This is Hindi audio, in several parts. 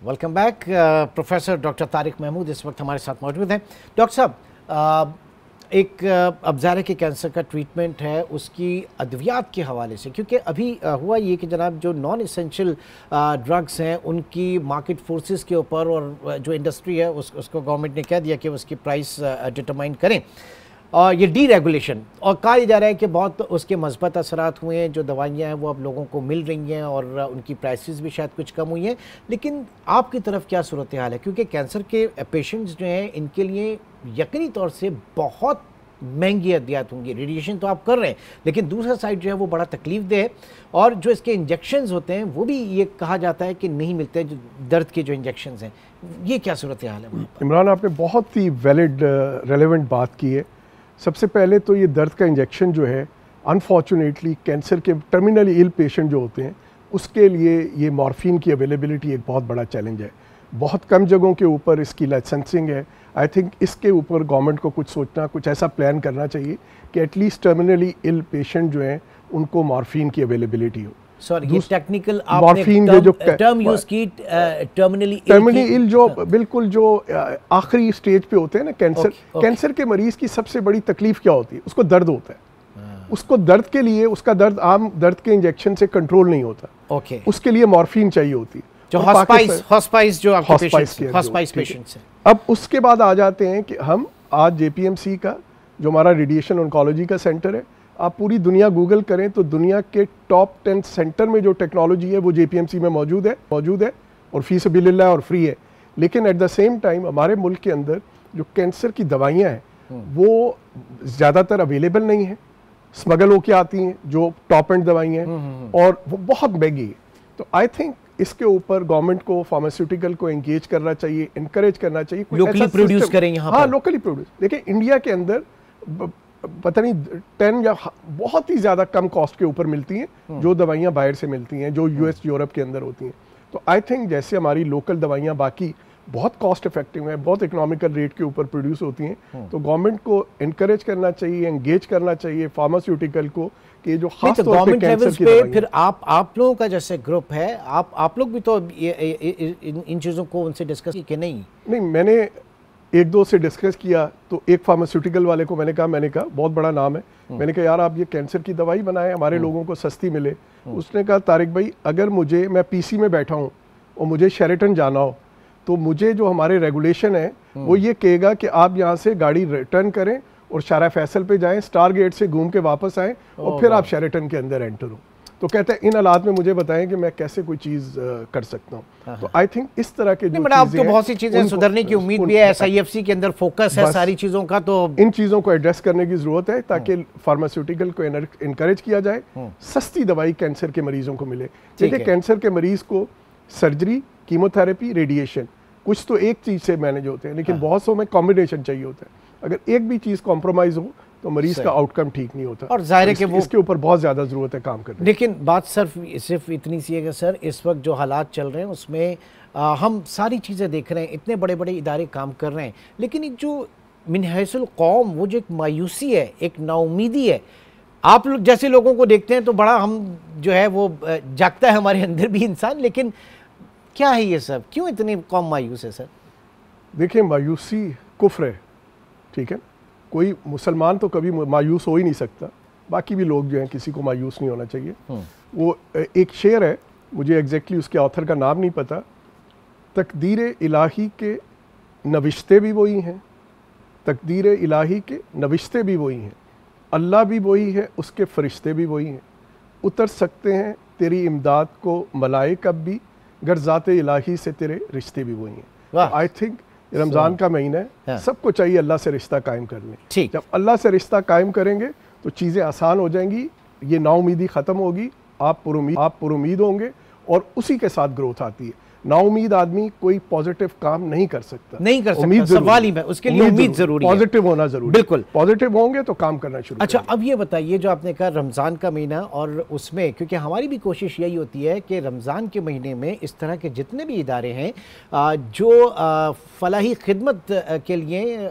Welcome back. Professor doctor Tariq Mahmood इस वक्त हमारे साथ मौजूद हैं। डॉक्टर साहब, एक अब ज़ाहिर के कैंसर का ट्रीटमेंट है उसकी अद्वियात के हवाले से, क्योंकि अभी हुआ ये कि जनाब जो नॉन इसेंशियल ड्रग्स हैं उनकी मार्केट फोर्सेस के ऊपर और जो इंडस्ट्री है उसको गवर्नमेंट ने कह दिया कि उसकी प्राइस डिटरमाइन करें, और ये डी रेगुलेशन, और कहा जा रहा है कि बहुत उसके मस्बत असरात हुए हैं। जो दवाइयाँ हैं वो अब लोगों को मिल रही हैं और उनकी प्राइसेस भी शायद कुछ कम हुई हैं। लेकिन आपकी तरफ क्या सूरत हाल है, क्योंकि कैंसर के पेशेंट्स जो हैं इनके लिए यकीनी तौर से बहुत महंगी अद्वियात होंगी। रेडिएशन तो आप कर रहे हैं, लेकिन दूसरा साइड जो है वो बड़ा तकलीफ दे है, और जो इसके इंजेक्शंस होते हैं वो भी ये कहा जाता है कि नहीं मिलते, जो दर्द के जो इंजेक्शंस हैं। ये क्या सूरत हाल है? इमरान, आपने बहुत ही वैलिड रेलेवेंट बात की है। सबसे पहले तो ये दर्द का इंजेक्शन जो है, अनफॉर्चुनेटली कैंसर के टर्मिनली इल पेशेंट जो होते हैं उसके लिए ये मॉर्फिन की अवेलेबिलिटी एक बहुत बड़ा चैलेंज है। बहुत कम जगहों के ऊपर इसकी लाइसेंसिंग है। आई थिंक इसके ऊपर गवर्नमेंट को कुछ सोचना, कुछ ऐसा प्लान करना चाहिए कि एटलीस्ट टर्मिनली इल पेशेंट जो हैं उनको मॉर्फिन की अवेलेबिलिटी हो। सॉरी, ये टेक्निकल मॉर्फिन जो टर्म यूज की, टर्मिनली इल जो बिल्कुल जो आखिरी स्टेज पे होते हैं ना कैंसर। कैंसर के मरीज की सबसे बड़ी तकलीफ क्या होती है? उसको दर्द होता है। उसको दर्द के लिए, उसका दर्द आम दर्द के इंजेक्शन से कंट्रोल नहीं होता। उसके लिए मॉर्फिन चाहिए होती है, जो हॉस्पाइस पेशेंट्स हैं। अब उसके बाद आ जाते हैं कि हम आज जेपीएमसी का जो हमारा रेडिएशन ऑन्कोलॉजी का सेंटर है, आप पूरी दुनिया गूगल करें तो दुनिया के टॉप 10 सेंटर में जो टेक्नोलॉजी है वो जेपीएमसी में मौजूद है और फी सबिलिल्लाह और फ्री है। लेकिन एट द सेम टाइम हमारे मुल्क के अंदर जो कैंसर की दवाइयाँ हैं वो ज़्यादातर अवेलेबल नहीं है, स्मगल होके आती हैं जो टॉप एंड दवाइयाँ हैं, और वो बहुत महंगी है। तो आई थिंक इसके ऊपर गवर्नमेंट को, फार्मास्यूटिकल को एंगेज करना चाहिए, इनकरेज करना चाहिए, लोकली प्रोड्यूस करें यहाँ। हाँ, लोकली प्रोड्यूस। देखिए इंडिया के अंदर पता नहीं 10 या बहुत ही ज़्यादा कम कॉस्ट के ऊपर मिलती हैं जो दवाइयाँ बाहर से मिलती हैं, जो यूएस यूरोप के अंदर होती हैं। तो आई थिंक जैसे हमारी लोकल दवाइयाँ बाकी बहुत कॉस्ट इफेक्टिव हैं, बहुत इकोनॉमिकल रेट के ऊपर प्रोड्यूस होती हैं, तो गवर्नमेंट को इनकरेज करना चाहिए, एंगेज करना चाहिए फार्मास्यूटिकल को कि जो खास तौर पे कैंसर की दवाइयाँ। फिर आप लोगों का जैसे ग्रुप है, आप लोग भी तो इन चीज़ों को उनसे डिस्कस की नहीं? नहीं, मैंने एक दो से डिस्कस किया तो एक फार्मास्यूटिकल वाले को मैंने कहा बहुत बड़ा नाम है, मैंने कहा यार आप ये कैंसर की दवाई बनाएं, हमारे लोगों को सस्ती मिले। उसने कहा तारिक भाई, अगर मैं पीसी में बैठा हूँ और मुझे शेरेटन जाना हो तो मुझे जो हमारे रेगुलेशन है वो ये कहेगा कि आप यहाँ से गाड़ी रिटर्न करें और शारा फैसल पे जाएं, स्टार गेट से घूम के वापस आएँ और फिर आप शेरेटन के अंदर एंटर हो। तो कहते हैं इन हालात में मुझे बताएं कि मैं कैसे कोई चीज़ कर सकता हूँ। तो आई थिंक इस तरह के जो अब तो बहुत सी चीज़ें सुधरने की उम्मीद भी है। SIFC के अंदर फोकस है सारी चीज़ों का, तो इन चीज़ों को एड्रेस करने की ज़रूरत है ताकि फार्मास्यूटिकल को इनकरेज किया जाए, सस्ती दवाई कैंसर के मरीजों को मिले। देखिए कैंसर के मरीज़ को सर्जरी, कीमोथेरेपी, रेडिएशन कुछ तो एक चीज़ से मैनेज होते हैं, लेकिन बहुत सौ में कॉम्बिनेशन चाहिए होता है। अगर एक भी चीज़ कॉम्प्रोमाइज़ हो तो मरीज का आउटकम ठीक नहीं होता, और जाहिर है कि वो इसके ऊपर बहुत ज़्यादा ज़रूरत है काम करने। लेकिन बात सिर्फ इतनी सी है कि सर इस वक्त जो हालात चल रहे हैं उसमें हम सारी चीज़ें देख रहे हैं, इतने बड़े बड़े इदारे काम कर रहे हैं, लेकिन एक जो मिनहैसुल कौम, वो जो एक मायूसी है, एक नाउमीदी है, आप लोग जैसे लोगों को देखते हैं तो बड़ा हम जो है वो जागता है हमारे अंदर भी इंसान। लेकिन क्या है ये सब, क्यों इतनी कौम मायूस है सर? देखिए मायूसी कुफ्र है, ठीक है, कोई मुसलमान तो कभी मायूस हो ही नहीं सकता, बाकी भी लोग जो हैं किसी को मायूस नहीं होना चाहिए। वो एक शेर है, मुझे एग्जैक्टली उसके ऑथर का नाम नहीं पता, तकदीर इलाही के नविश्ते भी वही हैं, तकदीर इलाही के नविश्ते भी वही हैं, अल्लाह भी वही है, उसके फरिश्ते भी वही हैं, उतर सकते हैं तेरी इमदाद को मलाइक अब भी, गर ज़ाते इलाही से तेरे रिश्ते भी वही हैं। आई थिंक रमज़ान का महीना है, सबको चाहिए अल्लाह से रिश्ता कायम कर लें। जब अल्लाह से रिश्ता कायम करेंगे तो चीज़ें आसान हो जाएंगी, ये नाउमीदी ख़त्म होगी, आप पुरुमीद होंगे और उसी के साथ ग्रोथ आती है। नाउमीद आदमी कोई पॉजिटिव काम नहीं कर सकता, सवाल ही में उसके लिए उम्मीद जरूरी है, पॉजिटिव होना जरूरी। बिल्कुल, पॉजिटिव होंगे तो काम करना शुरू। अच्छा, अब ये बताइए, जो आपने कहा रमज़ान का महीना, और उसमें क्योंकि हमारी भी कोशिश यही होती है कि रमज़ान के महीने में इस तरह के जितने भी इदारे हैं जो फलाही खिदमत के लिए,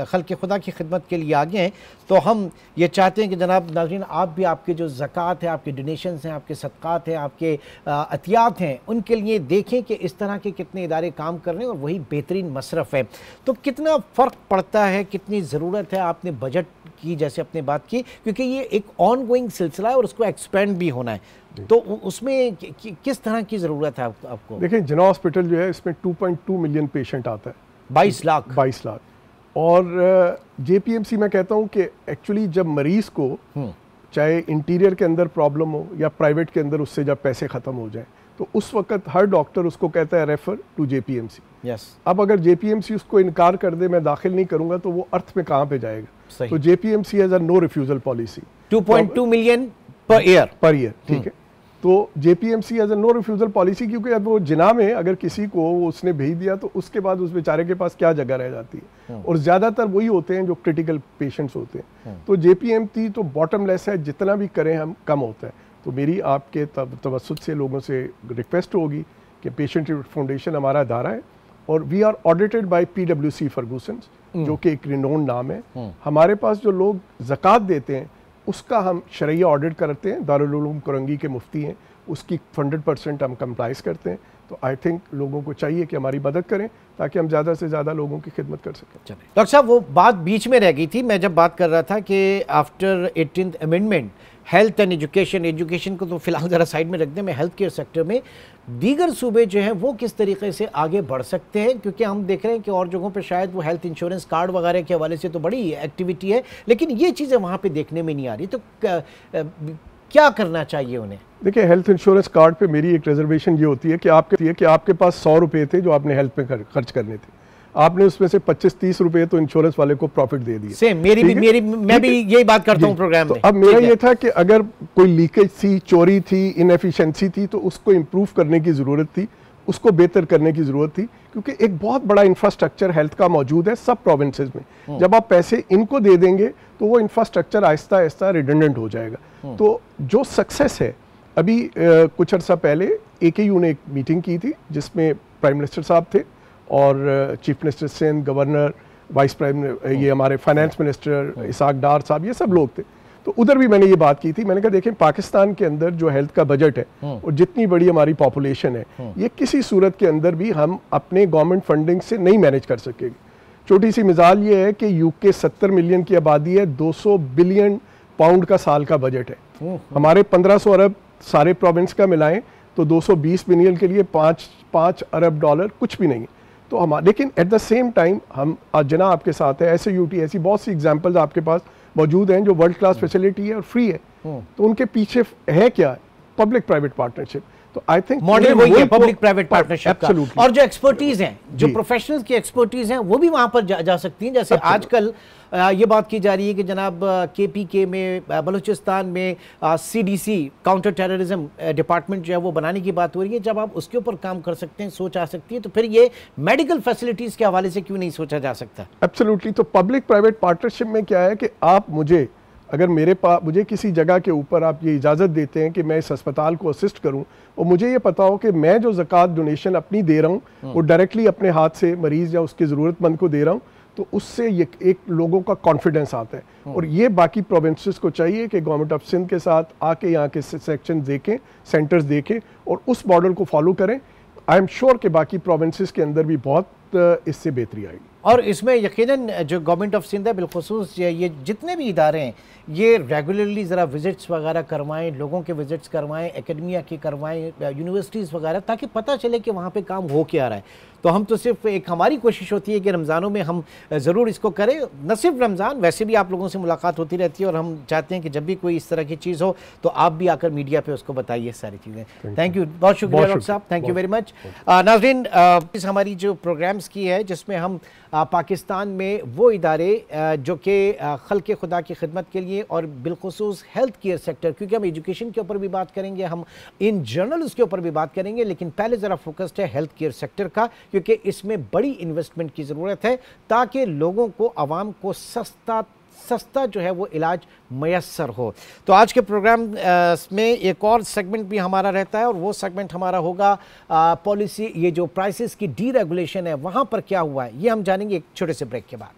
खल्क़ खुदा की खिदमत के लिए आगे हैं, तो हम ये चाहते हैं कि जनाब नाज़रीन, आप भी आपके जो ज़कात है, आपके डोनेशंस हैं, आपके सदक़ात हैं, आपके अतियात हैं, उनके लिए देखें देखें कि इस तरह के कितने इदारे काम कर रहे हैं और वही बेहतरीन मसरफ़ है। तो कितना फ़र्क पड़ता है, कितनी ज़रूरत है, आपने बजट की जैसे अपने बात की, क्योंकि ये एक ऑन गोइंग सिलसिला है और उसको एक्सपेंड भी होना है, तो उसमें किस तरह की ज़रूरत है आपको? देखिए जिन्ना हॉस्पिटल जो है इसमें 2.2 मिलियन पेशेंट आता है, 22 लाख। और जेपीएमसी मैं कहता हूँ कि एक्चुअली जब मरीज़ को चाहे इंटीरियर के अंदर प्रॉब्लम हो या प्राइवेट के अंदर उससे जब पैसे ख़त्म हो जाएं, तो उस वक्त हर डॉक्टर उसको कहता है रेफर टू जेपीएमसी। अब अगर जेपीएमसी उसको इनकार कर दे, मैं दाखिल नहीं करूंगा, तो वो अर्थ में कहाँ पे जाएगा? तो JPMC has a no refusal policy. 2.2 million per year, ठीक है। तो JPMC as a no refusal policy, क्योंकि अब वो जिना में अगर किसी को उसने भेज दिया तो उसके बाद उस बेचारे के पास क्या जगह रह जाती है, और ज़्यादातर वही होते हैं जो क्रिटिकल पेशेंट्स होते हैं। तो जेपीएमसी तो बॉटमलेस है, जितना भी करें हम कम होता है। तो मेरी आपके तवज्जुह से लोगों से रिक्वेस्ट होगी कि पेशेंट फाउंडेशन हमारा अदारा है और we are audited by PwC Ferguson, जो कि एक रिनोन नाम है। हमारे पास जो लोग ज़कात देते हैं उसका हम शरइया ऑडिट करते हैं, दारुल उलूम कोरंगी के मुफ्ती हैं, उसकी 100% हम कंप्लाइज करते हैं। तो आई थिंक लोगों को चाहिए कि हमारी मदद करें ताकि हम ज़्यादा से ज़्यादा लोगों की खिदमत कर सकें। डॉक्टर साहब, वो बात बीच में रह गई थी, मैं जब बात कर रहा था कि after 18th amendment health and education को तो फिलहाल ज़रा साइड में रख दें, मैं हेल्थ केयर सेक्टर में दीगर सूबे जो हैं वो किस तरीके से आगे बढ़ सकते हैं, क्योंकि हम देख रहे हैं कि और जगहों पे शायद वो हेल्थ इंश्योरेंस कार्ड वगैरह के हवाले से तो बड़ी एक्टिविटी है, लेकिन ये चीज़ें वहाँ पे देखने में नहीं आ रही। तो क्या करना चाहिए उन्हें? देखिए, हेल्थ इंश्योरेंस कार्ड पे मेरी एक रिजर्वेशन ये होती है कि आपके पास 100 रुपये थे जो आपने हेल्थ पे खर्च करने थे, आपने उसमें से 25-30 रुपए तो इंश्योरेंस वाले को प्रॉफिट दे दिए। सेम मैं भी यही बात करता हूं प्रोग्राम में। अब मेरा ये था कि अगर कोई लीकेज थी, चोरी थी, इनएफिशिएंसी थी, तो उसको इम्प्रूव करने की ज़रूरत थी, उसको बेहतर करने की ज़रूरत थी, क्योंकि एक बहुत बड़ा इंफ्रास्ट्रक्चर हेल्थ का मौजूद है सब प्रोविंसेस में। जब आप पैसे इनको दे देंगे तो वो इंफ्रास्ट्रक्चर आहिस्ता आहिस्ता रिडंडेंट हो जाएगा। तो जो सक्सेस है, अभी कुछ अर्सा पहले AKU ने एक मीटिंग की थी जिसमें प्राइम मिनिस्टर साहब थे और chief minister Sindh, governor, vice prime, ये हमारे फाइनेंस मिनिस्टर इसाक डार साहब, ये सब लोग थे। तो उधर भी मैंने ये बात की थी, मैंने कहा देखें पाकिस्तान के अंदर जो हेल्थ का बजट है और जितनी बड़ी हमारी पॉपुलेशन है, ये किसी सूरत के अंदर भी हम अपने गवर्नमेंट फंडिंग से नहीं मैनेज कर सकेंगे। छोटी सी मिसाल ये है कि UK 70 मिलियन की आबादी है, 200 बिलियन पाउंड का साल का बजट है। हमारे 1500 अरब सारे प्रोविंस का मिलाएं तो 220 बिलियन के लिए 5 अरब डॉलर कुछ भी नहीं। तो हम, लेकिन एट द सेम टाइम हम जना आपके साथ है, SAUT, ऐसी बहुत सी एग्जांपल्स आपके पास मौजूद हैं जो वर्ल्ड क्लास फैसिलिटी है और फ्री है। तो उनके पीछे है क्या? Public private partnership. तो आई थिंक मॉडल वही है, पब्लिक प्राइवेट पार्टनरशिप का। और जो एक्सपर्टीज हैं, जो प्रोफेशनल्स की एक्सपर्टीज हैं, वो भी वहां पर जा सकती हैं। जैसे आजकल ये बात की जा रही है कि जनाब KPK में, बलूचिस्तान में CDC काउंटर टेररिज्म डिपार्टमेंट जो है वो बनाने की बात हो रही है। जब आप उसके ऊपर काम कर सकते हैं, सोच आ सकती है, तो फिर ये मेडिकल फैसिलिटीज के हवाले से क्यों नहीं सोचा जा सकता? एब्सोल्युटली। तो पब्लिक प्राइवेट पार्टनरशिप में क्या है कि आप अगर मुझे किसी जगह के ऊपर आप ये इजाज़त देते हैं कि मैं इस अस्पताल को असिस्ट करूं, और मुझे ये पता हो कि मैं जो ज़कात डोनेशन अपनी दे रहा हूं वो डायरेक्टली अपने हाथ से मरीज़ या उसके ज़रूरतमंद को दे रहा हूं, तो उससे ये एक लोगों का कॉन्फिडेंस आता है। और ये बाकी प्रोविंसेस को चाहिए कि गवर्नमेंट ऑफ सिंध के साथ आके यहाँ के सेक्शन देखें, सेंटर्स देखें और उस मॉडल को फॉलो करें। आई एम श्योर कि बाकी प्रोविंसेस के अंदर भी बहुत इससे बेहतरी आएगी। और इसमें यकीनन जो गवर्नमेंट ऑफ सिंध है, बिलखुसूस ये जितने भी इदारे हैं, ये रेगुलरली ज़रा विजिट्स वगैरह करवाएं, लोगों के विजिट्स करवाएं, एकेडमिया की करवाएं, यूनिवर्सिटीज़ वगैरह, ताकि पता चले कि वहाँ पे काम हो क्या रहा है। तो हम तो सिर्फ एक हमारी कोशिश होती है कि रमज़ानों में हम ज़रूर इसको करें। न सिर्फ रमज़ान, वैसे भी आप लोगों से मुलाकात होती रहती है और हम चाहते हैं कि जब भी कोई इस तरह की चीज़ हो तो आप भी आकर मीडिया पे उसको बताइए सारी चीज़ें। थैंक यू, बहुत शुक्रिया डॉक्टर साहब, थैंक यू वेरी मच। नाज़रीन, हमारी जो प्रोग्राम्स की है जिसमें हम पाकिस्तान में वो इदारे जो कि खल्क़ खुदा की खिदमत के लिए और बिलखुसूस हेल्थ केयर सेक्टर, क्योंकि हम एजुकेशन के ऊपर भी बात करेंगे, हम इन जनरल उसके ऊपर भी बात करेंगे, लेकिन पहले ज़रा फोकस्ड है हेल्थ केयर सेक्टर का, क्योंकि इसमें बड़ी इन्वेस्टमेंट की ज़रूरत है ताकि लोगों को, आवाम को सस्ता जो है वो इलाज मयसर हो। तो आज के प्रोग्राम में एक और सेगमेंट भी हमारा रहता है और वो सेगमेंट हमारा होगा पॉलिसी, ये जो प्राइसेस की डीरेगुलेशन है वहाँ पर क्या हुआ है, ये हम जानेंगे एक छोटे से ब्रेक के बाद।